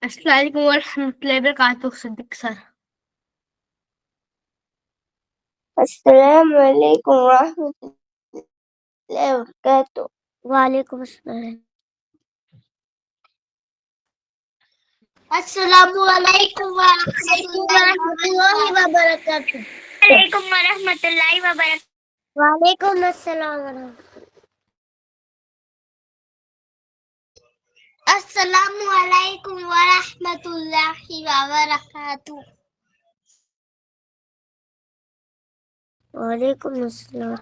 السلام علیکم ورحمۃ اللہ وبرکاتہ صدیق سر. السلام علیکم ورحمۃ اللہ وبرکاتہ. وعلیکم السلام. السلام علیکم ورحمۃ اللہ وبرکاتہ. وعلیکم ورحمۃ اللہ وبرکاتہ. وعلیکم السلام ورحمۃ. السلام علیکم ورحمۃ اللہ وبرکاتہ. وعلیکم السلام.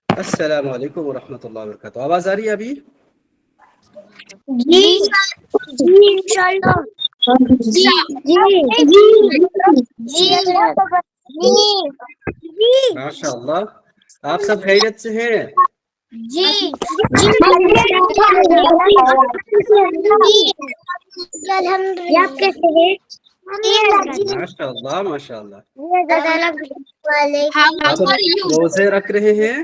السلام علیکم ورحمۃ اللہ وبرکاتہ. آواز آ رہی ہے ابھی؟ جی جی انشاءاللہ. ماشاء اللہ. آپ سب خیریت سے ہیں؟ جی ماشاء اللہ ماشاء اللہ. ہم آپ روزے رکھ رہے ہیں؟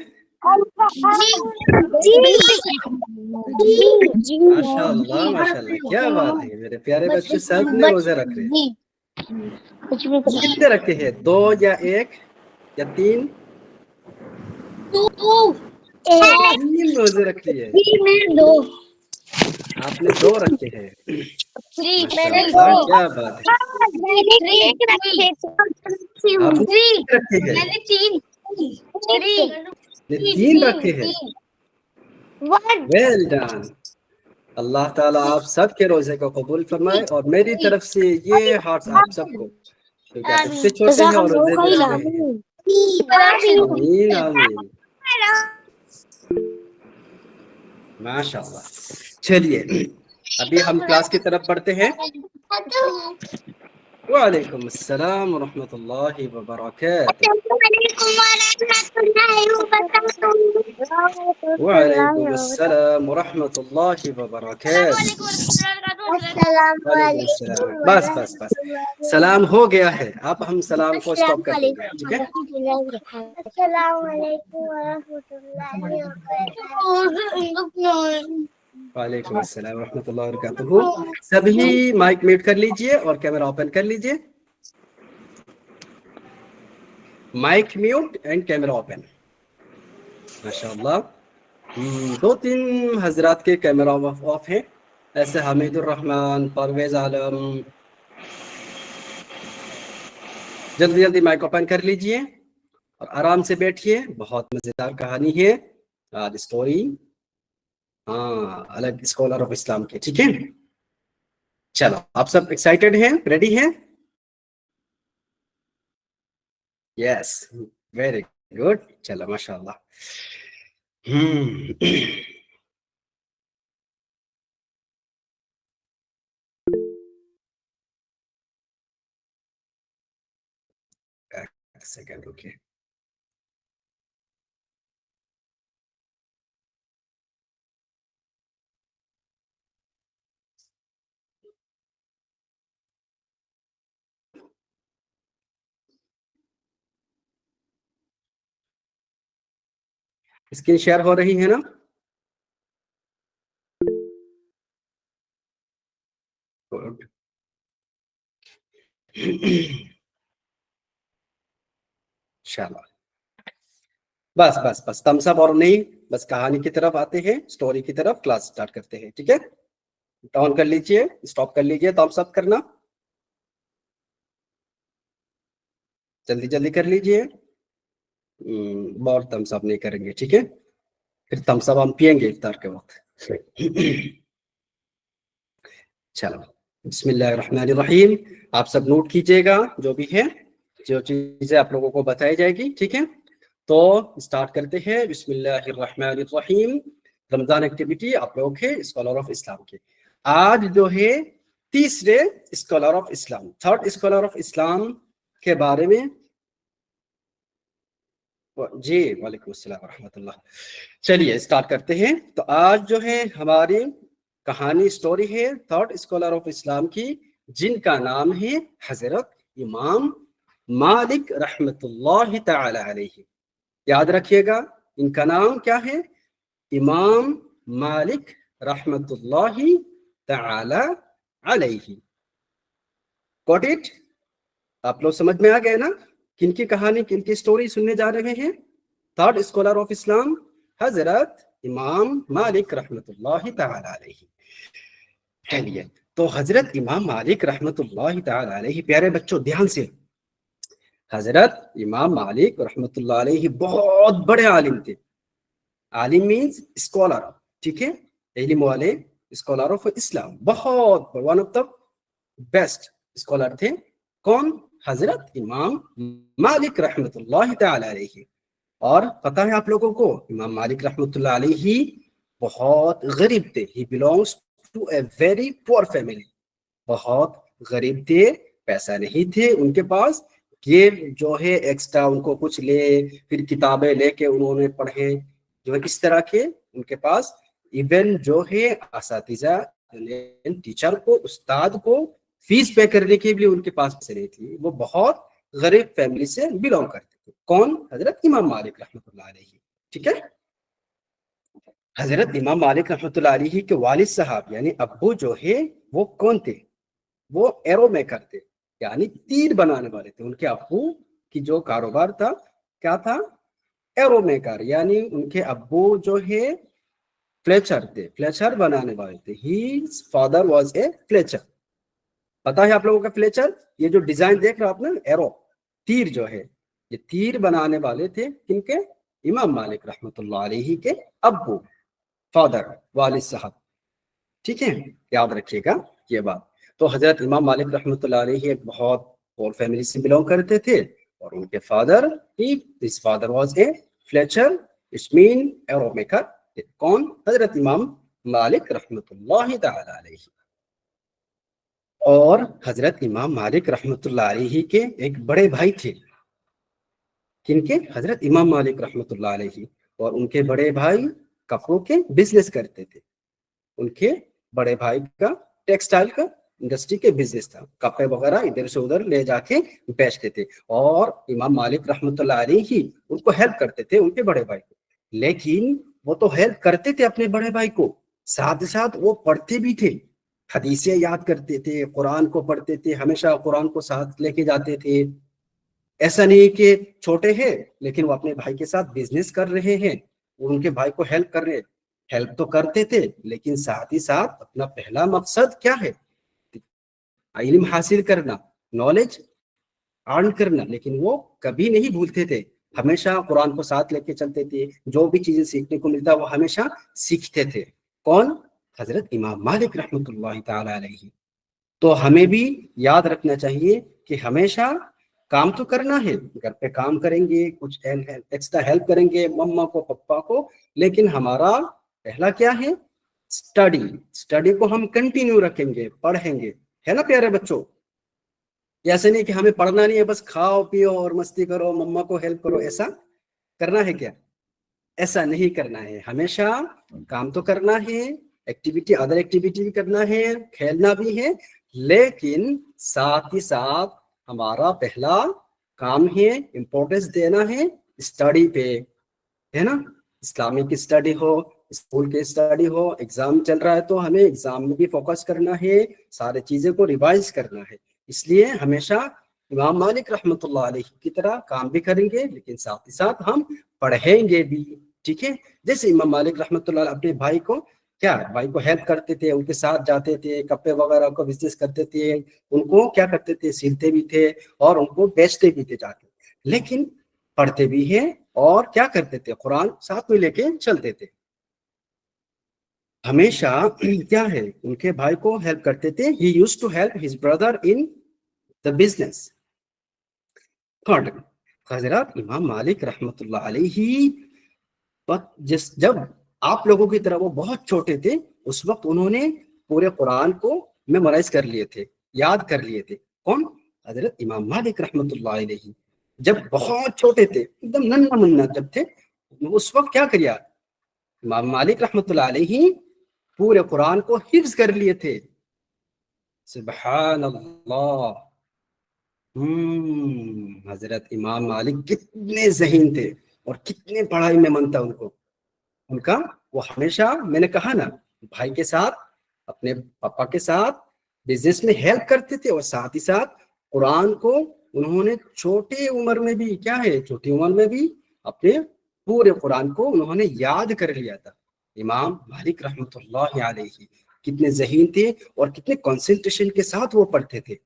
ماشاء اللہ ماشاء اللہ. کیا بات ہے، میرے پیارے بچے سب نے روزے رکھ رہے ہیں. کتنے رکھے ہیں؟ 2 یا 1 یا 3؟ 3 روزے رکھے ہیں. آپ نے 2 رکھے ہیں. ماشاء اللہ کیا بات ہے. آپ نے 3 رکھے ہیں. نے 3 رکھے ہیں. Well done. اللہ تعالیٰ آپ سب کے روزے کو قبول فرمائے اور میری طرف سے یہ ہارٹس آپ سب کو، کیونکہ آپ اتنے چھوٹے ہیں اور روزے بھی رکھ رہے ہیں. آمین آمین. ماشاء اللہ. چلیے ابھی ہم کلاس کی طرف بڑھتے ہیں. وعلیکم السلام ورحمۃ اللہ وبرکاتہ. وعلیکم السلام ورحمۃ اللہ وبرکاتہ. وعلیکم السلام. بس بس بس سلام ہو گیا ہے، اب ہم سلام کو اسٹاپ کر دیں گے. ٹھیک ہے. السلام علیکم ورحمۃ اللہ وبرکاتہ. وعلیکم السلام ورحمۃ اللہ وبرکاتہ. سبھی مائک میوٹ کر لیجئے اور کیمرہ اوپن کر لیجئے. Mic mute and camera open. ماشاء اللہ. 2-3 حضرات کے کیمرہ آف ہیں، ایسے حمید الرحمن، پرویز عالم. جلدی جلدی مائک اوپن کر لیجئے اور آرام سے بیٹھیے. بہت مزیدار کہانی ہے آج، اسٹوری الگ اسکالر آف اسلام کے. ٹھیک ہے. چلو آپ سب ایکسائٹیڈ ہیں، ریڈی ہیں؟ Yes very good. چلو ماشاء اللہ. Second okay. اسکرین شیئر ہو رہی ہے نا؟ چلو بس بس بس تمس اپ اور نہیں، بس کہانی کی طرف آتے ہیں، سٹوری کی طرف. کلاس سٹارٹ کرتے ہیں. ٹھیک ہے. ڈاؤن کر لیجئے، سٹاپ کر لیجئے. تمس اپ کرنا جلدی جلدی کر لیجئے. اور تمس اپ نہیں کریں گے. ٹھیک ہے. پھر تمس اپ ہم پیئیں گے افطار کے وقت. چلو بسم اللہ الرحمن الرحیم. آپ سب نوٹ کیجئے گا جو بھی ہے، جو چیزیں آپ لوگوں کو بتائی جائے گی. ٹھیک ہے. تو سٹارٹ کرتے ہیں. بسم اللہ الرحمن الرحیم. رمضان ایکٹیویٹی آپ لوگ کے اسکالر آف اسلام کے. آج جو ہے तीसरे scholar of Islam, third scholar of Islam के बारे में जी वालेकुम अस्सलाम रहमतुल्लाह। चलिए स्टार्ट करते हैं। तो आज जो है हमारी कहानी स्टोरी है थर्ड स्कॉलर ऑफ इस्लाम की, जिनका नाम है हजरत इमाम मालिक रहमतुल्लाह ताला अलैहि। याद रखिएगा इनका नाम क्या है, इमाम मालिक रहमतुल्लाह ताला अलैहि। Got it? आप लोग समझ में आ गए ना किनकी कहानी किनकी स्टोरी सुनने जा रहे हैं? थर्ड स्कॉलर ऑफ इस्लाम हजरत इमाम मालिक रहमतुल्लाह ताला अलैहि। चलिए, तो हजरत इमाम मालिक रहमतुल्लाह ताला अलैहि, प्यारे बच्चों ध्यान से, हजरत इमाम मालिक रहमतुल्लाह अलैहि बहुत बड़े आलिम थे। आलिम मीन्स स्कॉलर, ठीक है, इल्म वाले, स्कॉलर ऑफ इस्लाम, बहुत one of the best scholar थे। कौन? हजरत इमाम मालिक रहमतुल्लाह ताला अलैहि। और पता है आप लोगों को इमाम मालिक रहमतुल्लाह अलैहि बहुत गरीब थे। He belongs to a very poor family, बहुत गरीब थे, पैसा नहीं थे उनके पास। ये जो है एक्स्ट्रा उनको कुछ ले, फिर किताबें लेके उन्होंने पढ़े, जो है इस तरह के उनके पास। इवन जो है असातिज़ा टीचर को, उस्ताद को फीस पे करने के लिए उनके पास पैसे नहीं थी। वो बहुत गरीब फैमिली से बिलोंग करते थे। कौन? हजरत इमाम मालिक रहमतुल्लाह अलैहि, ठीक है। हजरत इमाम मालिक रहमतुल्लाह अलैहि के वालिद साहब यानी अब्बू जो है वो कौन थे? वो एरो मेकर थे, यानी तीर बनाने वाले थे। उनके अब्बू की जो कारोबार था क्या था? एरो मेकर, यानी उनके अब्बू जो है फ्लेचर थे, फ्लेचर बनाने वाले थे। His father was a Fletcher. पता है आप लोगों का फ्लेचर? ये जो डिजाइन देख रहे हो आप ना, एरो, तीर जो है, ये तीर बनाने वाले थे किनके? इमाम मालिक रहमतुल्लाह अलैहि के अब्बू, फादर, वालिद साहब, ठीक है, याद रखिएगा ये बात। तो हजरत इमाम मालिक रहमतुल्लाह अलैहि एक बहुत पोर फैमिली से बिलोंग करते थे, और उनके father, his father was a Fletcher, it's mean arrow maker. कौन? हजरत इमाम मालिक रहमतुल्लाह ताला अलैहि। और हजरत इमाम मालिक रहमतुल्लाह अलैहि के एक बड़े भाई थे। किनके? हजरत इमाम मालिक रहमतुल्लाह अलैहि। और उनके बड़े भाई कपड़ों के बिजनेस करते थे। उनके बड़े भाई का टेक्सटाइल का इंडस्ट्री के बिजनेस था, कपड़े वगैरह इधर से उधर ले जाके बेचते थे। और इमाम मालिक रहमतुल्लाह अलैहि उनको हेल्प करते थे, उनके बड़े भाई को। लेकिन वो तो हेल्प करते थे अपने बड़े भाई को, साथ साथ वो पढ़ते भी थे, हदीसें याद करते थे, कुरान को पढ़ते थे, हमेशा कुरान को साथ लेके जाते थे। ऐसा नहीं कि छोटे हैं लेकिन वो अपने भाई के साथ बिजनेस कर रहे हैं, उनके भाई को हेल्प कर रहे, हेल्प तो करते थे, लेकिन साथ ही साथ अपना पहला मकसद क्या है? इल्म हासिल करना, नॉलेज अर्न करना। लेकिन वो कभी नहीं भूलते थे, हमेशा कुरान को साथ लेके चलते थे, जो भी चीजें सीखने को मिलता वो हमेशा सीखते थे। कौन? हजरत इमाम मालिक रहमतुल्लाह ताला अलैहि। तो हमें भी याद रखना चाहिए कि हमेशा काम तो करना है, घर पे काम करेंगे, कुछ एक्स्ट्रा हेल्प करेंगे मम्मा को, पप्पा को, लेकिन हमारा पहला क्या है? स्टडी। स्टडी को हम कंटिन्यू रखेंगे, पढ़ेंगे, है ना प्यारे बच्चों? ऐसे नहीं कि हमें पढ़ना नहीं है, बस खाओ पियो और मस्ती करो, मम्मा को हेल्प करो, ऐसा करना है क्या? ऐसा नहीं करना है। हमेशा काम तो करना है, एक्टिविटी, अदर एक्टिविटी भी करना है, खेलना भी है, लेकिन साथ ही साथ हमारा पहला काम है, इम्पोर्टेंस देना है स्टडी पे, है ना। इस्लामिक स्टडी हो, स्कूल के स्टडी हो, एग्जाम चल रहा है तो हमें एग्जाम में भी फोकस करना है, सारी चीजें को रिवाइज करना है। इसलिए हमेशा इमाम मालिक रहमतुल्लाह अलैहि की तरह काम भी करेंगे, लेकिन साथ ही साथ हम पढ़ेंगे भी, ठीक है। जैसे इमाम मालिक रहमतुल्लाह अपने भाई को क्या, भाई को हेल्प करते थे, उनके साथ जाते थे, कपड़े वगैरह को बिजनेस करते थे, उनको क्या करते थे, सिलते भी थे और उनको बेचते भी थे जाके, लेकिन पढ़ते भी हैं और क्या करते थे, कुरान साथ में लेके चलते थे। हमेशा क्या है, उनके भाई को हेल्प करते थे। He used to help his brother in the business. Third, Hazrat Imam मालिक रहमतुल्लाह अलैहि जब आप लोगों की तरह वो बहुत छोटे थे, उस वक्त उन्होंने पूरे कुरान को मेमोराइज कर लिए थे, याद कर लिए थे। कौन? हजरत इमाम मालिक रहमतुल्लाह अलैहि। जब बहुत छोटे थे, एकदम नन्हा मुन्ना जब थे, उस वक्त क्या किया इमाम मालिक रहमतुल्लाह अलैहि? पूरे कुरान को हिफ्ज कर लिए थे। सुभान अल्लाह। हजरत इमाम मालिक कितने ज़हीन थे और कितने पढ़ाई में मन था उनका। वो हमेशा, मैंने कहा ना, भाई के साथ, अपने पापा के साथ बिजनेस में हेल्प करते थे और साथ ही साथ कुरान को उन्होंने छोटी उम्र में भी, क्या है, छोटी उम्र में भी अपने पूरे कुरान को उन्होंने याद कर लिया था। इमाम मालिक रहमतुल्लाह अलैहि कितने ज़हीन थे और कितने कंसंट्रेशन के साथ वो पढ़ते थे।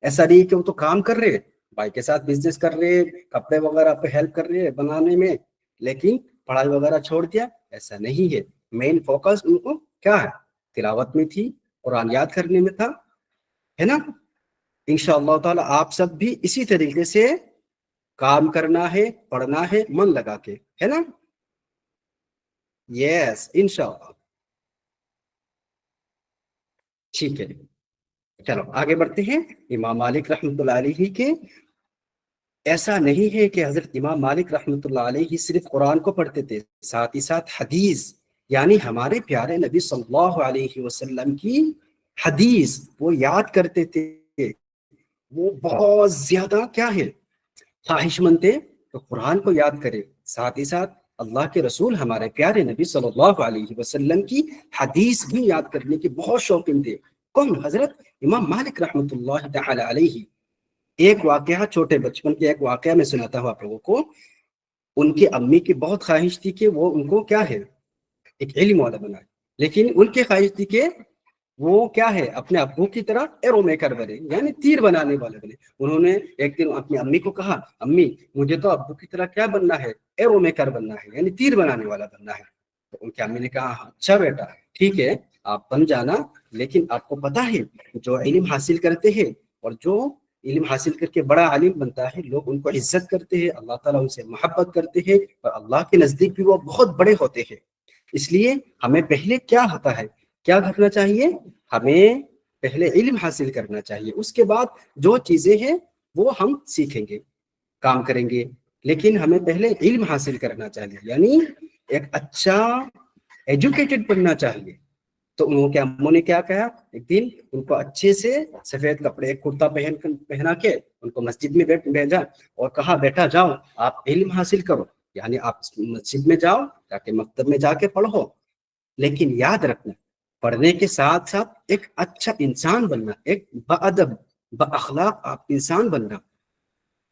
ऐसा नहीं कि वो तो काम कर रहे, भाई के साथ बिजनेस कर रहे, कपड़े वगैरह पे हेल्प कर रहे बनाने में, लेकिन पढ़ाई वगैरह छोड़ दिया, ऐसा नहीं है। मेन फोकस उनको क्या है? तिलावत में थी, कुरान याद करने में था, है ना। इंशाअल्लाह ताला आप सब भी इसी तरीके से काम करना है, पढ़ना है मन लगा के, है ना। यस, इंशाअल्लाह। ठीक है, चलो आगे बढ़ते हैं। इमाम मालिक रहमतुल्लाह अलैहि के ऐसा नहीं है कि हजरत इमाम मालिक रहमतुल्लाह अलैहि सिर्फ कुरान को पढ़ते थे, साथ ही साथ हदीस, यानी हमारे प्यारे नबी सल्लल्लाहु अलैहि वसल्लम की हदीस वो याद करते थे। वो बहुत ज्यादा क्या है, ख्वाहिशमंद थे तो कुरान को याद करे, साथ ही साथ अल्लाह के रसूल हमारे प्यारे नबी सल्लल्लाहु अलैहि वसल्लम की हदीस भी याद करने के बहुत शौकीन थे। कौन? हजरत इमाम मालिक रहमतुल्लाह तआला अलैहि। एक वाकया, छोटे बचपन के एक वाकया मैं सुनाता हूँ आप लोगों को। उनकी अम्मी की बहुत ख्वाहिश थी कि वो उनको क्या है, एक इल्म वाला बनाए, लेकिन उनकी ख्वाहिश थी कि वो क्या है, अपने अब्बू की तरह एरो मेकर बने, यानी तीर बनाने वाले बने। उन्होंने एक दिन अपनी अम्मी को कहा, अम्मी मुझे तो अब्बू की तरह क्या बनना है, एरो मेकर बनना है, यानी तीर बनाने वाला बनना है। तो उनकी अम्मी ने कहा, अच्छा बेटा ठीक है आप बन जाना, लेकिन आपको पता है जो इल्म हासिल करते हैं और जो इल्म हासिल करके बड़ा आलिम बनता है, लोग उनको इज्जत करते हैं, अल्लाह ताला उनसे मोहब्बत करते हैं और अल्लाह के नजदीक भी वो बहुत बड़े होते हैं। इसलिए हमें पहले क्या होता है, क्या करना चाहिए, हमें पहले इल्म हासिल करना चाहिए, उसके बाद जो चीजें हैं वो हम सीखेंगे, काम करेंगे, लेकिन हमें पहले इल्म हासिल करना चाहिए, यानी एक अच्छा एजुकेटेड बनना चाहिए। तो उन्होंने क्या, अम्मू ने क्या कहा, एक दिन उनको अच्छे से सफेद कपड़े, एक कुर्ता पहना के उनको मस्जिद में भेजा और कहा, बेटा जाओ आप इल्म हासिल करो, यानी आप मस्जिद में जाओ, जाके मकतब में जाके पढ़ो, लेकिन याद रखना पढ़ने के साथ साथ एक अच्छा इंसान बनना, एक बाअदब बाअखलाक आप इंसान बनना।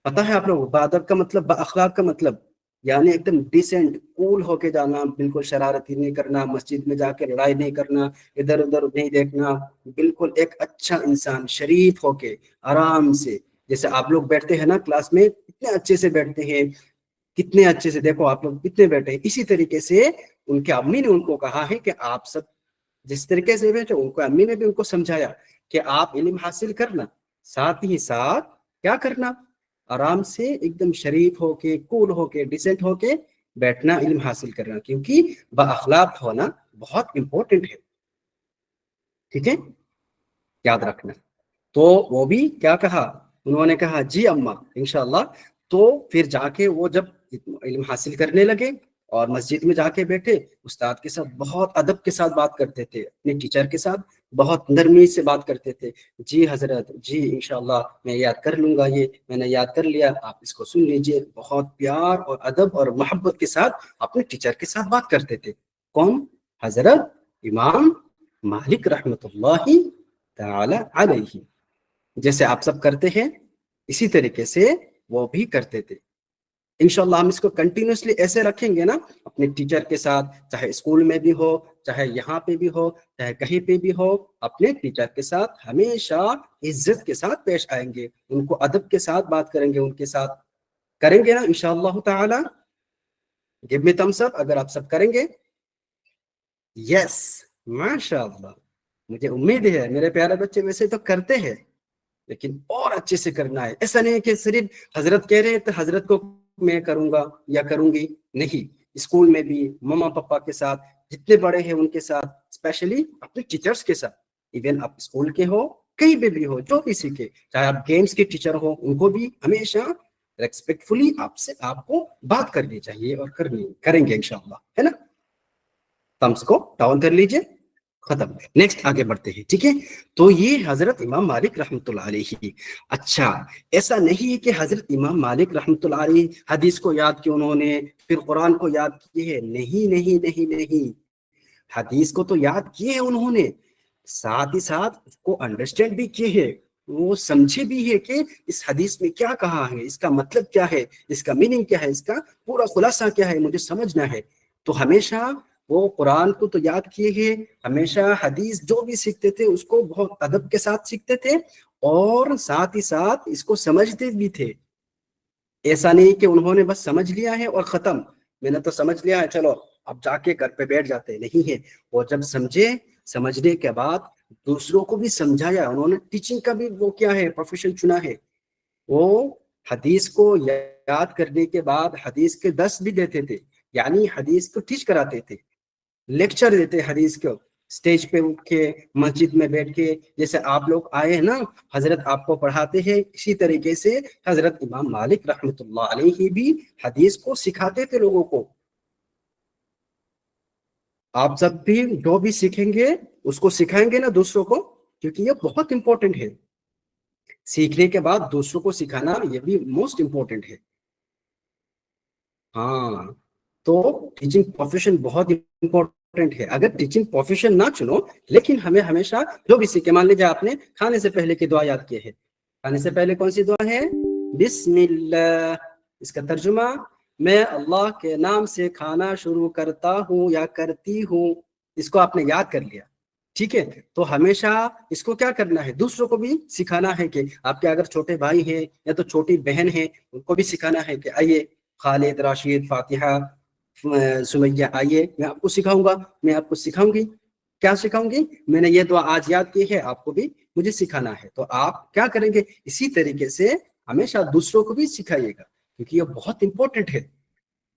पता है आप लोग बाअदब का मतलब, बाअखलाक का मतलब, यानी एकदम डिसेंट कूल होके जाना, बिल्कुल शरारती नहीं करना, मस्जिद में जाके लड़ाई नहीं करना, इधर उधर नहीं देखना, बिल्कुल एक अच्छा इंसान शरीफ होके आराम से, जैसे आप लोग बैठते हैं ना क्लास में, इतने अच्छे से बैठते हैं, कितने अच्छे से, देखो आप लोग कितने बैठे हैं, इसी तरीके से उनके अम्मी ने उनको कहा है कि आप सब जिस तरीके से बैठे, उनको अम्मी ने भी उनको समझाया कि आप इल्म हासिल करना, साथ ही साथ क्या करना, आराम से एकदम शरीफ होके, कूल होके, डिसेंट होके बैठना, इल्म हासिल करना, क्योंकि बाअखलाक होना बहुत इंपॉर्टेंट है। ठीक है, याद रखना। तो वो भी क्या कहा, उन्होंने कहा जी अम्मा इंशाल्लाह। तो फिर जाके वो जब इल्म हासिल करने लगे और मस्जिद में जाके बैठे, उस्ताद के साथ बहुत अदब के साथ बात करते थे, अपने टीचर के साथ बहुत नरमी से बात करते थे, जी हजरत जी इंशाल्लाह मैं याद कर लूंगा, ये मैंने याद कर लिया, आप इसको सुन लीजिए। बहुत प्यार और अदब और मोहब्बत के साथ अपने टीचर के साथ बात करते थे। कौन? हजरत इमाम मालिक रहमतुल्लाहि ताला अलैहि। जैसे आप सब करते हैं इसी तरीके से वो भी करते थे। इंशाल्लाह हम इसको कंटिन्यूसली ऐसे रखेंगे ना, अपने टीचर के साथ, चाहे स्कूल में भी हो, चाहे यहाँ पे भी हो, चाहे कहीं पे भी हो, अपने टीचर के साथ हमेशा इज्जत के साथ पेश आएंगे, उनको अदब के साथ बात करेंगे, उनके साथ करेंगे ना इंशाअल्लाह ताला। गिव मी थम्स अप अगर आप सब करेंगे। यस, माशाअल्लाह, मुझे उम्मीद है मेरे प्यारे बच्चे वैसे तो करते हैं, लेकिन और अच्छे से करना है। ऐसा नहीं है कि सिर्फ हजरत कह रहे हैं तो हजरत को मैं करूंगा या करूंगी, नहीं, स्कूल में भी मम्मा पापा के साथ, जितने बड़े हैं उनके साथ, स्पेशली अपने टीचर्स के साथ इवन आप स्कूल के हो, कहीं पे भी हो, जो भी सीखे, चाहे आप गेम्स के टीचर हो, उनको भी हमेशा रेस्पेक्टफुली आपसे आपको बात करनी चाहिए और करेंगे इंशाअल्लाह, है ना। थम्स को डाउन कर लीजिए, खत्म। नेक्स्ट आगे बढ़ते हैं, ठीक है। तो ये हजरत इमाम मालिक रहमतुल्लाह अलैहि। अच्छा, ऐसा नहीं है कि हजरत इमाम मालिक रहमतुल्लाह अलैहि हदीस को याद किया उन्होंने, फिर कुरान को याद किए है, नहीं नहीं नहीं नहीं, हदीस को तो याद किए है उन्होंने, साथ ही साथ उसको अंडरस्टैंड भी किए है, वो समझे भी है कि इस हदीस में क्या कहा है, इसका मतलब क्या है, इसका मीनिंग क्या है, इसका पूरा खुलासा क्या है, मुझे समझना है। तो हमेशा वो कुरान को तो याद किए हैं, हमेशा हदीस जो भी सीखते थे उसको बहुत अदब के साथ सीखते थे और साथ ही साथ इसको समझते भी थे। ऐसा नहीं कि उन्होंने बस समझ लिया है और खत्म, मैंने तो समझ लिया है चलो अब जाके घर पे बैठ जाते, नहीं है। वो जब समझे, समझने के बाद दूसरों को भी समझाया उन्होंने। टीचिंग का भी वो क्या है, प्रोफेशन चुना है। वो हदीस को याद करने के बाद हदीस के 10 भी देते थे, यानी हदीस को टीच कराते थे, लेक्चर देते हदीस को, स्टेज पे उठ के, मस्जिद में बैठ के, जैसे आप लोग आए हैं ना, हजरत आपको पढ़ाते हैं, इसी तरीके से हजरत इमाम मालिक रहमतुल्लाह अलैहि भी हदीस को सिखाते थे लोगों को। आप सब भी जो भी सीखेंगे उसको सिखाएंगे ना दूसरों को, क्योंकि ये बहुत इंपॉर्टेंट है। सीखने के बाद दूसरों को सिखाना ये भी मोस्ट इंपॉर्टेंट है। हाँ, तो टीचिंग प्रोफेशन बहुत इंपॉर्टेंट है। अगर टीचिंग प्रोफेशन ना चुनो, लेकिन हमें हमेशा जो भी सीखे, मान लीजिए आपने खाने से पहले की दुआ याद की है, खाने से पहले कौन सी दुआ है, बिस्मिल्लाह। इसका तर्जुमा, मैं अल्लाह के नाम से खाना शुरू करता हूँ या करती हूँ। इसको आपने याद कर लिया, ठीक है। तो हमेशा इसको क्या करना है, दूसरों को भी सिखाना है कि आपके अगर छोटे भाई हैं या तो छोटी बहन है, उनको भी सिखाना है कि आइए खालिद, राशिद, फातिहा, सुमैया, आइए मैं आपको सिखाऊंगा, मैं आपको सिखाऊंगी। क्या सिखाऊंगी, मैंने ये दुआ आज याद की है, आपको भी मुझे सिखाना है। तो आप क्या करेंगे, इसी तरीके से हमेशा दूसरों को भी सिखाइएगा, क्योंकि ये बहुत इंपॉर्टेंट है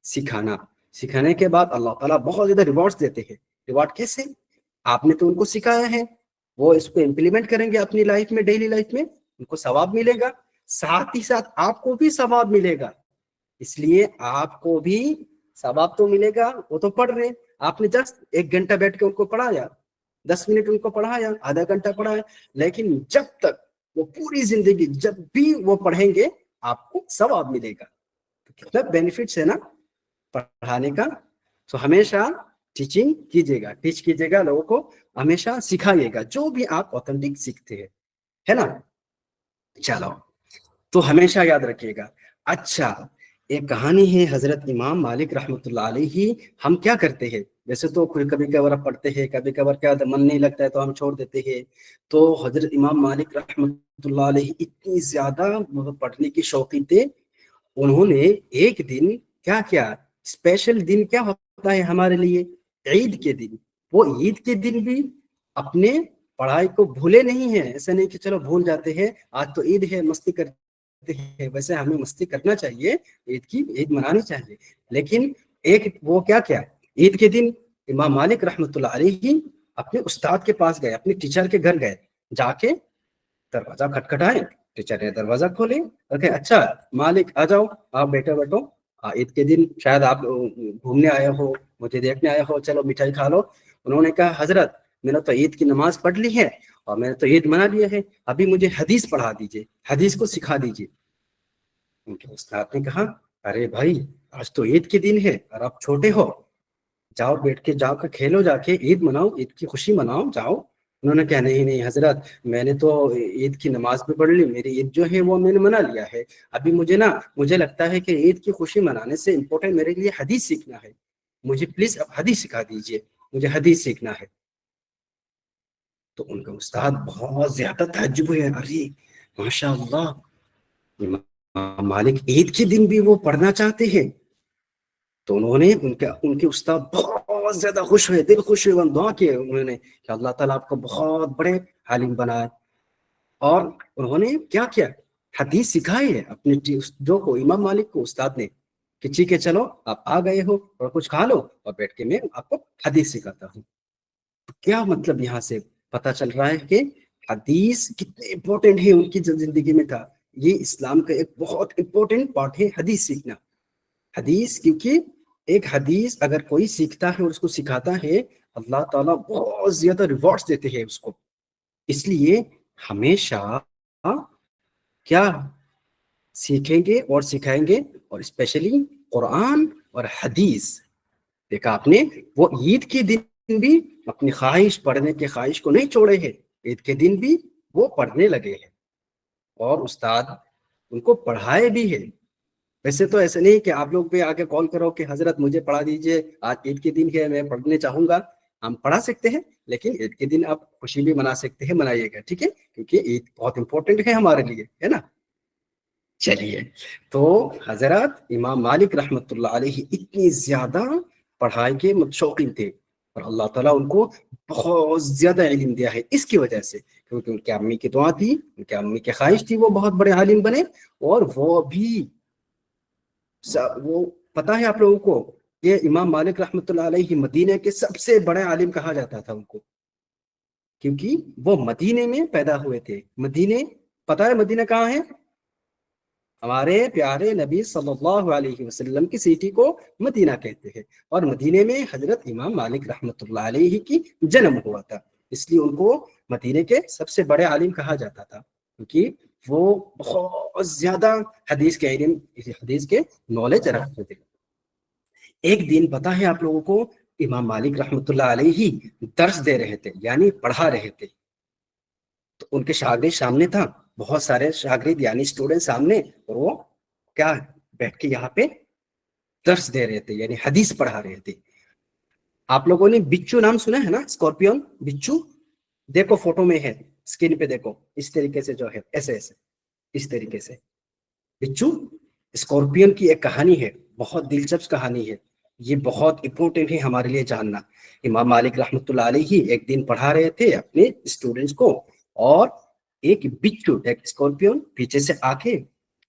सिखाना। सिखाने के बाद अल्लाह ताला बहुत ज्यादा रिवॉर्ड्स देते हैं। रिवॉर्ड कैसे, आपने तो उनको सिखाया है, वो इसको इम्प्लीमेंट करेंगे अपनी लाइफ में, डेली लाइफ में, उनको सवाब मिलेगा, साथ ही साथ आपको भी सवाब मिलेगा। इसलिए आपको भी सवाब तो मिलेगा। वो तो पढ़ रहे, आपने जस्ट 1 घंटा बैठ के उनको पढ़ाया, 10 मिनट उनको पढ़ाया, आधा घंटा पढ़ाया, लेकिन जब तक वो पूरी जिंदगी जब भी वो पढ़ेंगे आपको सवाब मिलेगा। तो कितना बेनिफिट्स है ना पढ़ाने का। तो हमेशा टीचिंग कीजिएगा, टीच कीजिएगा, लोगों को हमेशा सिखाइएगा जो भी आप ऑथेंटिक सीखते हैं, है ना। चलो, तो हमेशा याद रखिएगा। अच्छा, एक कहानी है हजरत इमाम मालिक रहमतुल्लाह अलैहि। हम क्या करते हैं, वैसे तो कभी कभार पढ़ते हैं, कभी कभार क्या मन नहीं लगता है तो हम छोड़ देते हैं। तो हजरत इमाम मालिक रहमतुल्लाह अलैहि इतनी ज्यादा पढ़ने की शौकीन थे, उन्होंने एक दिन क्या किया, स्पेशल दिन क्या होता है हमारे लिए, ईद के दिन, वो ईद के दिन भी अपने पढ़ाई को भूले नहीं है। ऐसा नहीं कि चलो भूल जाते हैं, आज तो ईद है मस्ती करते हैं, वैसे हमें मस्ती करना चाहिए, ईद मनानी चाहिए, लेकिन एक वो क्या किया, ईद के दिन इमाम मालिक रहमतुल्लाह अलैहि अपने उस्ताद के पास गए, अपने टीचर के घर गए, जाके दरवाजा खटखटाए, टीचर ने दरवाजा खोले और कहे अच्छा मालिक आ जाओ, आप बैठो, ईद के दिन शायद आप घूमने आए हो, मुझे देखने आए हो, चलो मिठाई खा लो। उन्होंने कहा हजरत मैंने तो ईद की नमाज पढ़ ली है और मैंने तो ईद मना लिया है, अभी मुझे हदीस पढ़ा दीजिए, हदीस को सिखा दीजिए। उनके उस्ताद ने कहा अरे भाई आज तो ईद के दिन है और आप छोटे हो, जाओ बैठ के जाकर खेलो, जाके ईद मनाओ, ईद की खुशी मनाओ, जाओ। उन्होंने कहा नहीं नहीं हजरत, मैंने तो ईद की नमाज भी पढ़ ली, मेरी ईद जो है वो मैंने मना लिया है, अभी मुझे लगता है कि ईद की खुशी मनाने से इम्पोर्टेंट मेरे लिए हदीस सीखना है, मुझे प्लीज अब हदीस सिखा दीजिए, मुझे हदीस सीखना है। तो उनका उस्ताद बहुत ज्यादा ताज्जुब हुए, अरे माशाअल्लाह, इमाम मालिक ईद के दिन भी वो पढ़ना चाहते हैं। तो उन्होंने उनके उस्ताद बहुत ज्यादा खुश हुए, दिल खुश हुए, दुआ किए उन्होंने कि अल्लाह ताला आपको बहुत बड़े आलिम बनाए। और उन्होंने क्या किया, हदीस सिखाई है अपने जो को इमाम मालिक को उस्ताद ने, कि ठीक है चलो आप आ गए हो और कुछ खा लो और बैठ के मैं आपको हदीस सिखाता हूँ। क्या मतलब यहाँ से पता चल रहा है कि हदीस कितने इंपॉर्टेंट है उनकी जिंदगी में था। ये इस्लाम का एक बहुत इंपॉर्टेंट पार्ट है हदीस सीखना। हदीस, क्योंकि एक हदीस अगर कोई सीखता है और उसको सिखाता है, अल्लाह ताला बहुत ज्यादा रिवॉर्ड्स देते हैं उसको। इसलिए हमेशा क्या सीखेंगे और सिखाएंगे, और स्पेशली कुरान और हदीस। देखा आपने, वो ईद के दिन भी अपनी ख्वाहिश, पढ़ने की ख्वाहिश को नहीं छोड़े हैं, ईद के दिन भी वो पढ़ने लगे हैं और उस्ताद उनको पढ़ाए भी है। वैसे तो ऐसे नहीं कि आप लोग भी आके कॉल करो कि हजरत मुझे पढ़ा दीजिए, आज ईद के दिन है मैं पढ़ने चाहूंगा। हम पढ़ा सकते हैं, लेकिन ईद के दिन आप खुशी भी मना सकते हैं, मनाइएगा, ठीक है, क्योंकि ईद बहुत इंपॉर्टेंट है हमारे लिए, है ना। चलिए, तो हजरत इमाम मालिक रहमतुल्लाह अलैहि इतनी ज्यादा पढ़ाई के शौकीन थे और अल्लाह ताला उनको बहुत ज्यादा इल्म दिया है इसकी वजह से, क्योंकि उनकी अम्मी की दुआ थी, उनकी अम्मी की ख्वाहिश थी वो बहुत बड़े आलिम बने। और वो पता है आप लोगों को, ये इमाम मालिक रहमतुल्लाह अलैहि मदीने के सबसे बड़े आलिम कहा जाता था उनको, क्योंकि वो मदीने में पैदा हुए थे। मदीने, पता है मदीना कहाँ है? हमारे प्यारे नबी सल्लल्लाहु अलैहि वसल्लम की सिटी को मदीना कहते हैं, और मदीने में हजरत इमाम मालिक रहमतुल्लाह अलैहि की जन्म हुआ था, इसलिए उनको मदीने के सबसे बड़े आलिम कहा जाता था, क्योंकि वो बहुत ज्यादा हदीस के इल्म, हदीस के नॉलेज रखते थे। एक दिन पता है आप लोगों को, इमाम मालिक रहमतुल्लाह अलैहि दर्स दे रहे थे, यानी पढ़ा रहे थे, तो उनके शागिर्द सामने था, बहुत सारे शागिर्द यानी स्टूडेंट सामने, और वो क्या बैठ के यहाँ पे दर्स दे रहे थे, यानी हदीस पढ़ा रहे थे। आप लोगों ने बिच्छू नाम सुना है ना, स्कॉर्पियन बिच्छू, देखो फोटो में है, स्क्रीन पे देखो, इस तरीके से जो है, ऐसे ऐसे इस तरीके से बिच्छू स्कॉर्पियन की एक कहानी है, बहुत दिलचस्प कहानी है, ये बहुत इंपॉर्टेंट है हमारे लिए जानना। इमाम मालिक रहमतुल्लाह अलैहि एक दिन पढ़ा रहे थे अपने स्टूडेंट्स को, और एक बिच्छू, एक स्कॉर्पियन पीछे से आके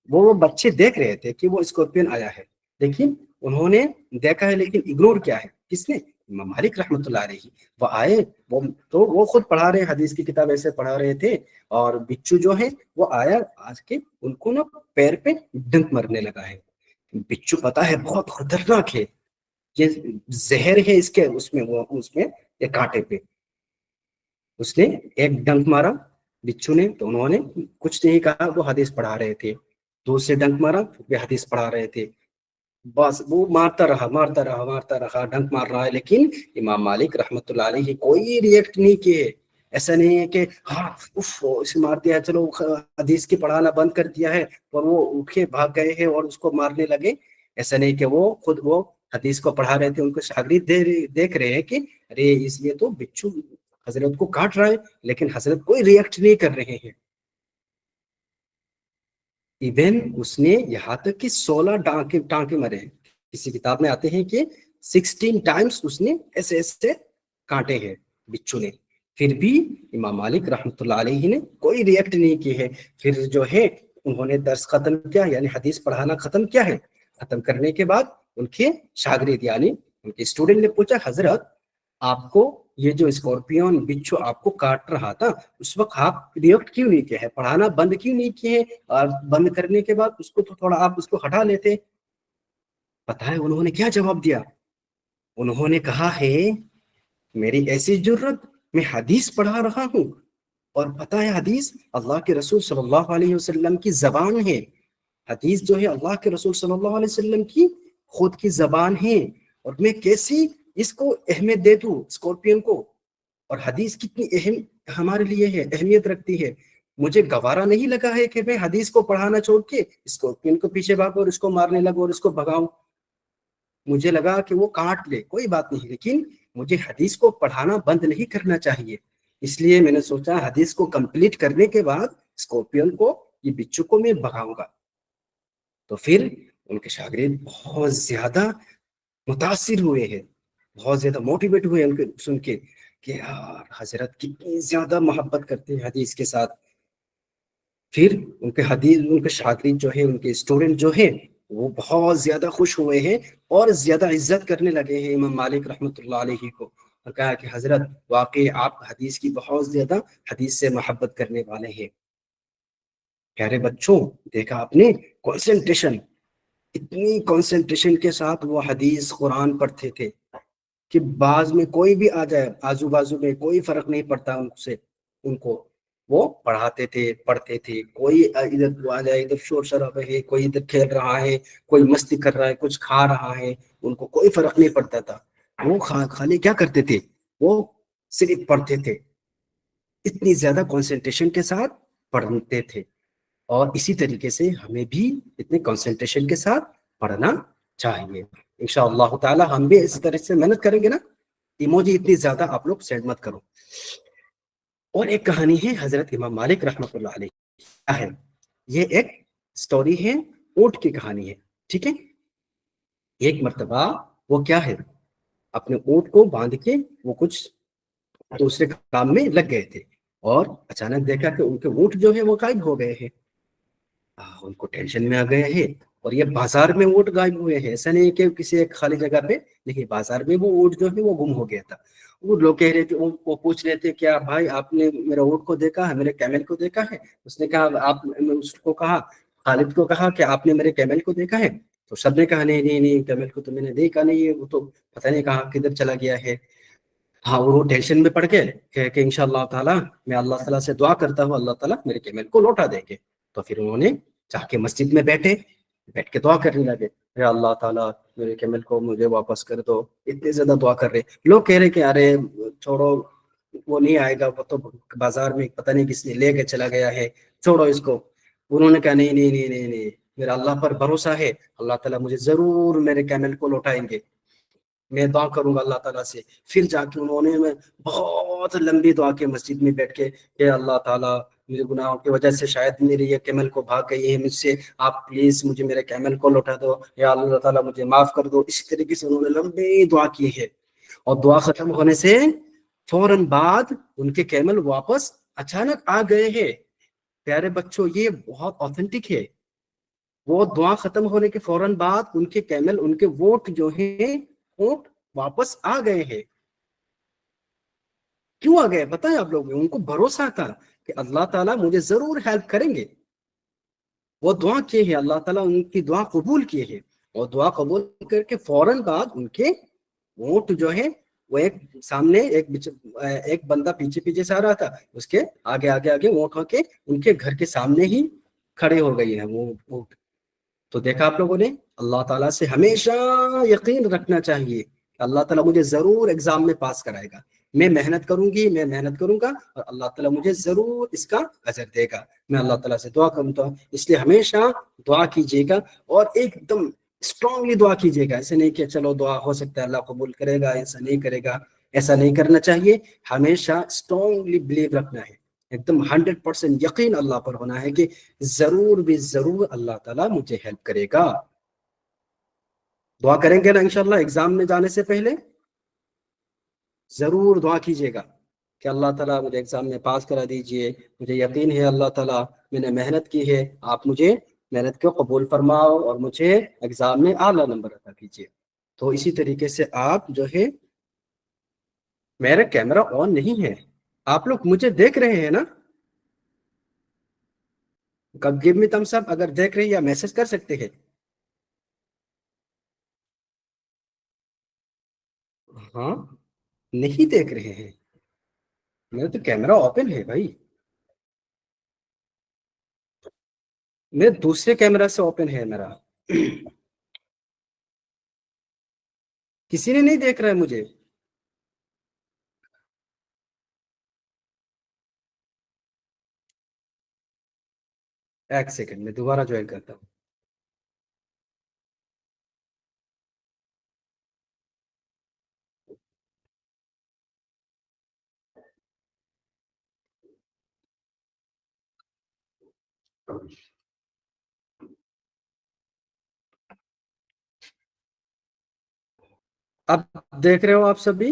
वो बच्चे देख रहे थे कि वो स्कॉर्पियन आया है, लेकिन उन्होंने देखा है लेकिन इग्नोर किया है। किसने? इमाम मालिक रहमतुल्लाह अलैहि। वो आए, वो खुद पढ़ा रहे, हदीस की किताब ऐसे पढ़ा रहे थे, और बिच्छू जो है वो आया, आज के उनको ना पैर पे डंक मारने लगा है। बिच्छू पता है बहुत खतरनाक है, ये जहर है इसके, उसमें ये कांटे पे। उसने एक डंक मारा बिच्छू ने, तो उन्होंने कुछ नहीं कहा, वो हदीस पढ़ा रहे थे। दूसरे डंक मारा, वे हदीस पढ़ा रहे थे। बस वो मारता रहा, डंक मार रहा है, लेकिन इमाम मालिक रहमतुल्लाह अलैहि कोई रिएक्ट नहीं किए। ऐसा नहीं है कि हाँ उफ इसे मार दिया, चलो हदीस की पढ़ाना बंद कर दिया है, और वो उठे भाग गए हैं और उसको मारने लगे। ऐसा नहीं कि वो खुद वो हदीस को पढ़ा रहे थे, उनको शागिर्द देख रहे हैं कि अरे इसलिए तो बिच्छू हजरत को काट रहा है, लेकिन हजरत कोई रिएक्ट नहीं कर रहे हैं। इवन उसने यहाँ तक कि 16 टांके मरे हैं। किसी किताब में आते हैं कि 16 टाइम्स उसने ऐसे ऐसे काटे हैं बिच्छू ने, फिर भी इमाम मालिक रहमतुल्लाह अलैहि ने कोई रिएक्ट नहीं की है। फिर जो है उन्होंने दर्स खत्म किया, यानी हदीस पढ़ाना खत्म किया है। खत्म करने के बाद उनके शागिर्द यानी उनके स्टूडेंट ने पूछा, हजरत आपको ये जो स्कॉर्पियन बिच्छू आपको काट रहा था, उस वक्त आप रिएक्ट क्यों नहीं किए हैं, पढ़ाना बंद क्यों नहीं किए, और बंद करने के बाद उसको तो थोड़ा आप उसको हटा लेते। पता है उन्होंने क्या जवाब दिया? उन्होंने कहा है, मेरी ऐसी जरूरत, मैं हदीस पढ़ा रहा हूँ, और पता है हदीस अल्लाह के रसूल सल्लल्लाहु अलैहि वसल्लम की जबान है। हदीस जो है अल्लाह के रसूल सल्लल्लाहु अलैहि वसल्लम की खुद की जबान है, और मैं कैसी इसको अहमियत दे दूं स्कॉर्पियन को, और हदीस कितनी अहम हमारे लिए है, अहमियत रखती है। मुझे गवारा नहीं लगा है कि मैं हदीस को पढ़ाना छोड़ के स्कॉर्पियन को पीछे भागो और इसको मारने लगो और इसको भगाऊं। मुझे लगा कि वो काट ले कोई बात नहीं, लेकिन मुझे हदीस को पढ़ाना बंद नहीं करना चाहिए। इसलिए मैंने सोचा हदीस को कंप्लीट करने के बाद स्कॉर्पियन को, ये बिच्छू को मैं भगाऊंगा। तो फिर उनके शागिर्द बहुत ज्यादा मुतासिर हुए हैं, बहुत ज्यादा मोटिवेट हुए उनके सुन के कि यार हजरत कितनी ज्यादा मोहब्बत करते हैं हदीस के साथ। फिर उनके शागिर्द जो है, उनके स्टूडेंट जो है, वो बहुत ज्यादा खुश हुए हैं और ज्यादा इज्जत करने लगे हैं इमाम मालिक रहमतुल्लाह अलैहि को। اور کہا کہ حضرت واقعی آپ حدیث کی بہت زیادہ حدیث سے محبت کرنے والے ہیں۔ پیارے بچوں، دیکھا آپ نے کنسنٹریشن، اتنی کنسنٹریشن کے ساتھ وہ حدیث قرآن پڑھتے تھے کہ بعض میں کوئی بھی آ جائے، آزو بازو میں کوئی فرق نہیں پڑتا ان سے، ان کو وہ پڑھاتے تھے، پڑھتے تھے۔ کوئی ادھر آ جائے، ادھر شور شرابہ ہے، کوئی ادھر کھیل رہا ہے، کوئی مستی کر رہا ہے، کچھ کھا رہا ہے، ان کو کوئی فرق نہیں پڑتا تھا۔ وہ خالی کیا کرتے تھے؟ وہ صرف پڑھتے تھے، اتنی زیادہ کنسنٹریشن کے ساتھ پڑھتے تھے۔ اور اسی طریقے سے ہمیں بھی اتنے کنسنٹریشن کے ساتھ پڑھنا چاہیے۔ انشاءاللہ تعالی ہم بھی اس طرح سے محنت کریں گے نا۔ ایموجی اتنی زیادہ آپ لوگ سینڈ مت کرو۔ اور ایک کہانی ہے حضرت امام مالک رحمۃ اللہ علیہ، کیا ہے یہ؟ ایک سٹوری ہے، اونٹ کی کہانی ہے، ٹھیک ہے۔ ایک مرتبہ وہ کیا ہے، اپنے اونٹ کو باندھ کے وہ کچھ دوسرے کام میں لگ گئے تھے، اور اچانک دیکھا کہ ان کے اونٹ جو ہے وہ غائب ہو گئے ہیں۔ ان کو ٹینشن میں آ گئے ہیں، اور یہ بازار میں اونٹ غائب ہوئے ہیں، ایسا نہیں کہ کسی ایک خالی جگہ پہ، لیکن بازار میں وہ اونٹ جو ہے وہ گم ہو گیا تھا۔ وہ لوگ کہہ رہے تھے، وہ پوچھ رہے تھے، کیا بھائی آپ نے میرا اونٹ کو دیکھا ہے، میرے کیمل کو دیکھا ہے؟ اس نے کہا، آپ اس کو کہا، خالد کو کہا کہ آپ نے میرے کیمل کو دیکھا ہے؟ تو سب نے کہا نہیں نہیں نہیں، کیمل کو تو میں نے دیکھا نہیں ہے، وہ تو پتہ نہیں کہاں کدھر چلا گیا ہے۔ ہاں، وہ ٹینشن میں پڑ گئے کہ انشاءاللہ تعالیٰ میں اللہ تعالیٰ سے دعا کرتا ہوں، اللہ تعالیٰ میرے کیمل کو لوٹا دیں گے۔ تو پھر انہوں نے جا کے مسجد میں بیٹھ کے دعا کرنے لگے، اے اللہ تعالیٰ میرے کیمل کو مجھے واپس کر دو۔ اتنے زیادہ دعا کر رہے، لوگ کہہ رہے کہ ارے چھوڑو، وہ نہیں آئے گا، وہ تو بازار میں پتہ نہیں کس نے لے کے چلا گیا ہے، چھوڑو اس کو۔ انہوں نے کہا نہیں نہیں نہیں نہیں نہیں، میرا اللہ پر بھروسہ ہے، اللہ تعالیٰ مجھے ضرور میرے کیمل کو لوٹائیں گے، میں دعا کروں گا اللہ تعالیٰ سے۔ پھر جا کے انہوں نے بہت لمبی دعا کے مسجد میں بیٹھ کے کہ اللہ تعالیٰ میرے گناہوں کی وجہ سے شاید میری یہ کیمل کو بھاگ گئی ہے مجھ سے، آپ پلیز مجھے میرے کیمل کو لوٹا دو، یا اللہ تعالیٰ مجھے معاف کر دو۔ اسی طریقے سے انہوں نے لمبی دعا کی ہے، اور دعا ختم ہونے سے فوراً بعد ان کے کیمل واپس اچانک آ گئے ہیں۔ پیارے بچوں، یہ بہت آتھینٹک ہے۔ وہ دعا ختم ہونے کے فوراً بعد ان کے کیمل، ان کے ووٹ جو ہیں، اونٹ واپس آ گئے ہیں۔ کیوں آ گئے بتائیں آپ لوگ؟ ان کو بھروسہ تھا کہ اللہ تعالیٰ مجھے ضرور ہیلپ کریں گے۔ وہ دعا کیے ہیں، اللہ تعالیٰ ان کی دعا قبول کیے ہیں، اور دعا قبول کر کے فوراً بعد ان کے اونٹ جو ہے وہ ایک سامنے، ایک بندہ پیچھے پیچھے سے آ رہا تھا، اس کے آگے آگے آگے اونٹ ہو کے ان کے گھر کے سامنے ہی کھڑے ہو گئی ہیں وہ اونٹ۔ تو دیکھا آپ لوگوں نے، اللہ تعالیٰ سے ہمیشہ یقین رکھنا چاہیے کہ اللہ تعالیٰ مجھے ضرور ایگزام میں پاس کرائے گا، میں محنت کروں گی، میں محنت کروں گا، اور اللہ تعالیٰ مجھے ضرور اس کا اجر دے گا۔ میں اللہ تعالیٰ سے دعا کرتا ہوں، اس لیے ہمیشہ دعا کیجیے گا، اور ایک دم اسٹرانگلی دعا کیجیے گا۔ ایسے نہیں کہ چلو دعا ہو سکتا ہے اللہ قبول کرے گا، ایسا نہیں کرے گا، ایسا نہیں کرنا چاہیے۔ ہمیشہ اسٹرانگلی بلیو رکھنا ہے، ایک دم 100% یقین اللہ پر ہونا ہے کہ ضرور بھی ضرور اللہ تعالیٰ مجھے ہیلپ کرے گا۔ دعا کریں گے نا انشاءاللہ ایگزام میں جانے سے پہلے؟ ضرور دعا کیجیے گا کہ اللہ تعالیٰ مجھے ایگزام میں پاس کرا دیجئے، مجھے یقین ہے اللہ تعالیٰ میں نے محنت کی ہے، آپ مجھے محنت کو قبول فرماؤ اور مجھے ایگزام میں اعلیٰ نمبر عطا کیجیے۔ تو اسی طریقے سے آپ جو ہے، میرا کیمرہ آن نہیں ہے، آپ لوگ مجھے دیکھ رہے ہیں نا؟ گیو می تھمس اپ اگر دیکھ رہے ہیں، یا میسج کر سکتے ہیں۔ ہاں، نہیں دیکھ رہے ہیں؟ میرا تو کیمرہ اوپن ہے بھائی، میرے دوسرے کیمرہ سے اوپن ہے میرا۔ کسی نے نہیں دیکھ رہا ہے مجھے؟ ایک سیکنڈ میں دوبارہ جوائن کرتا ہوں۔ اب دیکھ رہے ہو آپ سب بھی؟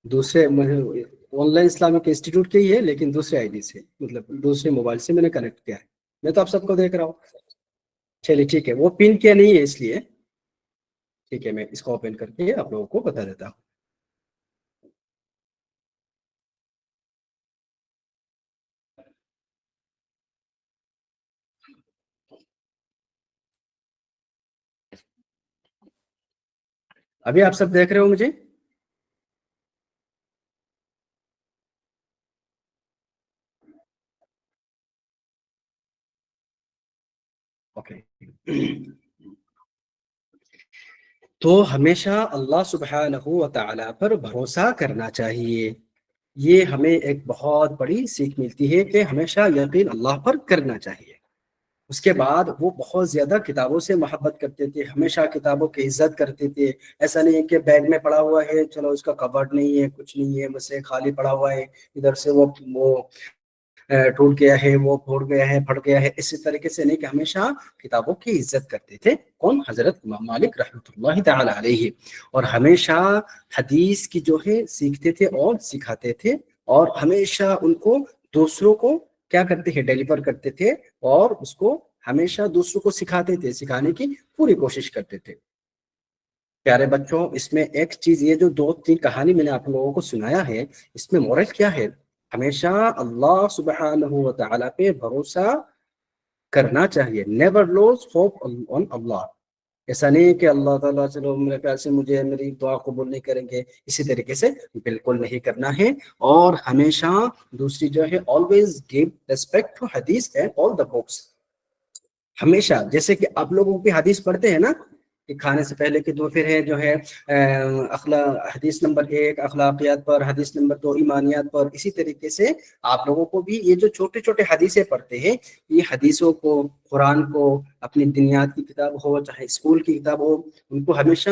دوسرے آن لائن اسلامک انسٹیٹیوٹ کے ہی ہے، لیکن دوسرے آئی ڈی سے، مطلب دوسرے موبائل سے میں نے کنیکٹ کیا ہے۔ میں تو آپ سب کو دیکھ رہا ہوں۔ چلیے ٹھیک ہے، وہ پن کیا نہیں ہے اس لیے ٹھیک ہے، میں اس کو اوپن کر کے آپ لوگوں کو بتا دیتا ہوں. ابھی آپ سب دیکھ رہے ہو مجھے؟ اوکے. تو ہمیشہ اللہ سبحانہ و تعالی پر بھروسہ کرنا چاہیے. یہ ہمیں ایک بہت بڑی سیکھ ملتی ہے کہ ہمیشہ یقین اللہ پر کرنا چاہیے. اس کے بعد وہ بہت زیادہ کتابوں سے محبت کرتے تھے، ہمیشہ کتابوں کی عزت کرتے تھے. ایسا نہیں کہ بیگ میں پڑا ہوا ہے، چلو اس کا کبرڈ نہیں ہے، کچھ نہیں ہے، بس خالی پڑا ہوا ہے، ادھر سے وہ ٹوٹ گیا ہے، وہ پھوڑ گیا ہے، پھٹ گیا ہے. اسی طریقے سے نہیں کہ ہمیشہ کتابوں کی عزت کرتے تھے. کون؟ حضرت امام مالک رحمۃ اللہ تعالی علیہ. اور ہمیشہ حدیث کی جو ہے سیکھتے تھے اور سکھاتے تھے، اور ہمیشہ ان کو دوسروں کو کیا کرتے ہیں؟ ڈیلیور کرتے تھے، اور اس کو ہمیشہ دوسروں کو سکھاتے تھے، سکھانے کی پوری کوشش کرتے تھے. پیارے بچوں، اس میں ایک چیز، یہ جو 2-3 کہانی میں نے آپ لوگوں کو سنایا ہے، اس میں مورل کیا ہے؟ ہمیشہ اللہ سبحانہ و تعالی پہ بھروسہ کرنا چاہیے. نیور لوز ہوپ آن اللہ. ایسا نہیں کہ اللہ تعالیٰ چلو میرے خیال سے مجھے میری دعا قبول نہیں کریں گے، اسی طریقے سے بالکل نہیں کرنا ہے. اور ہمیشہ دوسری جو ہے آلویز گیو ریسپیکٹ ٹو حدیث اینڈ آل دا بکس. ہمیشہ جیسے کہ آپ لوگوں کی حدیث پڑھتے ہیں نا کہ کھانے سے پہلے کی 2 پھر ہے جو ہے حدیث نمبر 1 اخلاقیات پر، حدیث نمبر 2 ایمانیات پر. اسی طریقے سے آپ لوگوں کو بھی یہ جو چھوٹے چھوٹے حدیثیں پڑھتے ہیں، یہ حدیثوں کو، قرآن کو، اپنی دنیات کی کتاب ہو چاہے اسکول کی کتاب ہو، ان کو ہمیشہ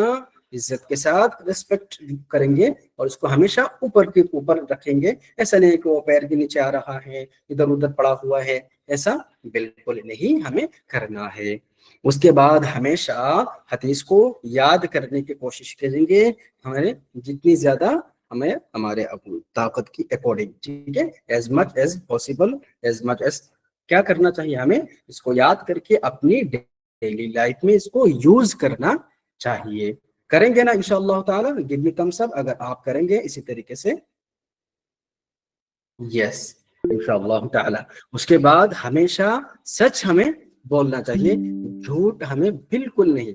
عزت کے ساتھ ریسپیکٹ کریں گے، اور اس کو ہمیشہ اوپر کے اوپر رکھیں گے. ایسا نہیں کہ وہ پیر کے نیچے آ رہا ہے، ادھر ادھر پڑا ہوا ہے، ایسا بالکل نہیں ہمیں کرنا ہے. اس کے بعد ہمیشہ حدیث کو یاد کرنے کی کوشش کریں گے، ہمارے جتنی زیادہ ہمیں ہمارے طاقت کی اکارڈنگ. ٹھیک ہے، as much as possible, as much as کیا کرنا چاہیے ہمیں؟ اس کو یاد کر کے اپنی ڈیلی لائف میں اس کو یوز کرنا چاہیے. کریں گے نا انشاءاللہ تعالی؟ گیو می تھمس اپ اگر آپ کریں گے اسی طریقے سے. یس انشاءاللہ تعالی. اس کے بعد ہمیشہ سچ ہمیں بولنا چاہیے، جھوٹ ہمیں بالکل نہیں،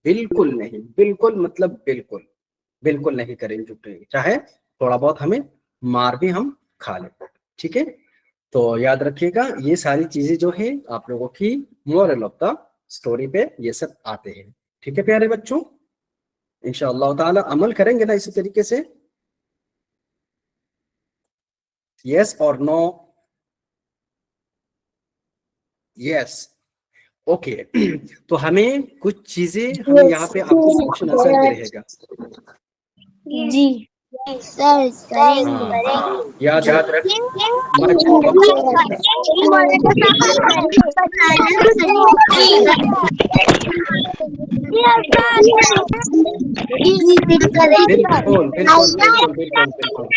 بالکل نہیں، بالکل مطلب بالکل بالکل نہیں کریں جھوٹ، چاہے تھوڑا بہت ہمیں مار بھی ہم کھا لیں. ٹھیک ہے، تو یاد رکھیے گا یہ ساری چیزیں جو ہے آپ لوگوں کی مورل آف دا اسٹوری پہ یہ سب آتے ہیں. ٹھیک ہے پیارے بچوں، انشاءاللہ تعالی عمل کریں گے نا اسی طریقے سے؟ یس اور نو؟ یس. اوکے. تو ہمیں کچھ چیزیں ہمیں یہاں پہ آپ کو کوشچن آنسر بھی رہے گا. جی سر کریں گے. یاد رکھیں. بالکل بالکل بالکل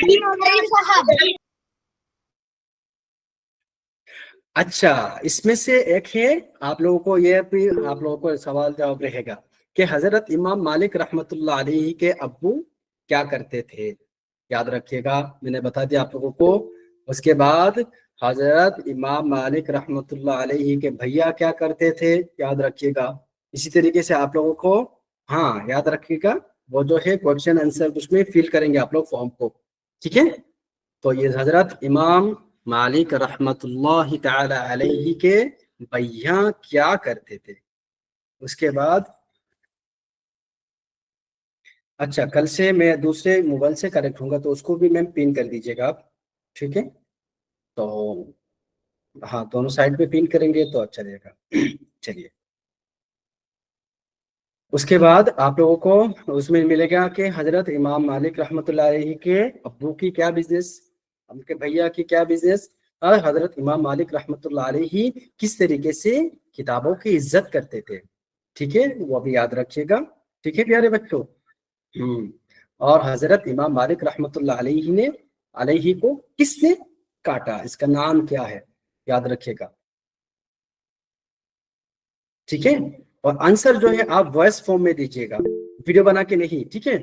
بالکل بالکل. اچھا، اس میں سے ایک ہے آپ لوگوں کو، یہ بھی آپ لوگوں کو سوال جواب رہے گا کہ حضرت امام مالک رحمت اللہ علیہ کے ابو کیا کرتے تھے؟ یاد رکھیے گا، میں نے بتا دیا آپ لوگوں کو. اس کے بعد حضرت امام مالک رحمت اللہ علیہ کے بھیا کیا کرتے تھے؟ یاد رکھیے گا. اسی طریقے سے آپ لوگوں کو ہاں یاد رکھیے گا، وہ جو ہے کوشچن آنسر اس میں فل کریں گے آپ لوگ فارم کو. ٹھیک ہے، تو یہ حضرت امام مالک رحمت اللہ تعالی علیہ کے بھیا کیا کرتے تھے. اس کے بعد اچھا، کل سے میں دوسرے موبائل سے کریکٹ ہوں گا تو اس کو بھی میں پن کر دیجیے گا آپ. ٹھیک ہے، تو ہاں دونوں سائڈ پہ پن کریں گے تو اچھا رہے گا. چلیے، اس کے بعد آپ لوگوں کو اس میں ملے گا کہ حضرت امام مالک رحمت اللہ علیہ کے ابو کی کیا بزنس، ان کے بھیا کی کیا بزنس، اور حضرت امام مالک رحمت اللہ علیہ کس طریقے سے کتابوں کی عزت کرتے تھے. ٹھیک ہے، وہ بھی یاد رکھیے گا. ٹھیک ہے پیارے بچوں. اور حضرت امام مالک رحمت اللہ علیہ کو کس نے کاٹا، اس کا نام کیا ہے؟ یاد رکھیے گا. ٹھیک ہے، اور آنسر جو ہے آپ وائس فارم میں دیجیے گا. वीडियो बना के नहीं, ठीक है।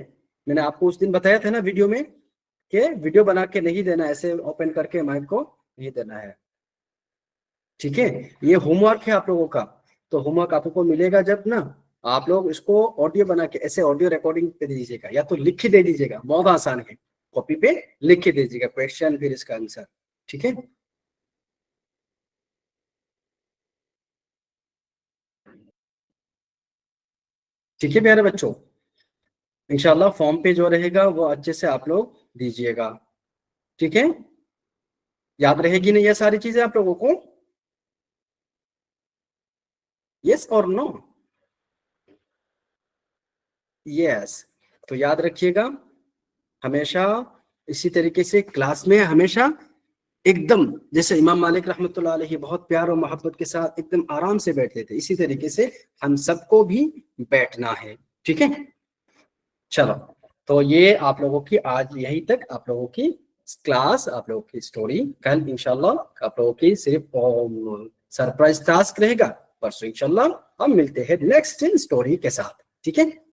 मैंने आपको उस दिन बताया था ना वीडियो में कि वीडियो बना के नहीं देना, ऐसे ओपन करके माइक को नहीं देना है, ठीक है। ये होमवर्क है आप लोगों का। तो होमवर्क आपको मिलेगा जब ना आप लोग इसको ऑडियो बना के ऐसे ऑडियो रिकॉर्डिंग पे दे दीजिएगा, या तो लिख के दे दीजिएगा, बहुत आसान है, कॉपी पे लिख के दे दीजिएगा क्वेश्चन फिर इसका आंसर, ठीक है। ठीक है प्यारे बच्चों, इंशाल्लाह फॉर्म पे जो रहेगा वो अच्छे से आप लोग दीजिएगा, ठीक है। याद रहेगी नहीं ये सारी चीजें आप लोगों को? यस और नो? यस। तो याद रखिएगा, हमेशा इसी तरीके से क्लास में हमेशा एकदम जैसे इमाम मालिक रहमतुल्लाह अलैहि बहुत प्यार और मोहब्बत के साथ एकदम आराम से बैठते थे, इसी तरीके से हम सबको भी बैठना है, ठीक है। चलो, तो ये आप लोगों की आज यहीं तक आप लोगों की क्लास, आप लोगों की स्टोरी। कल इंशाल्लाह आप लोगों की सिर्फ सरप्राइज टास्क रहेगा, परसों इंशाल्लाह हम मिलते हैं नेक्स्ट स्टोरी के साथ, ठीक है।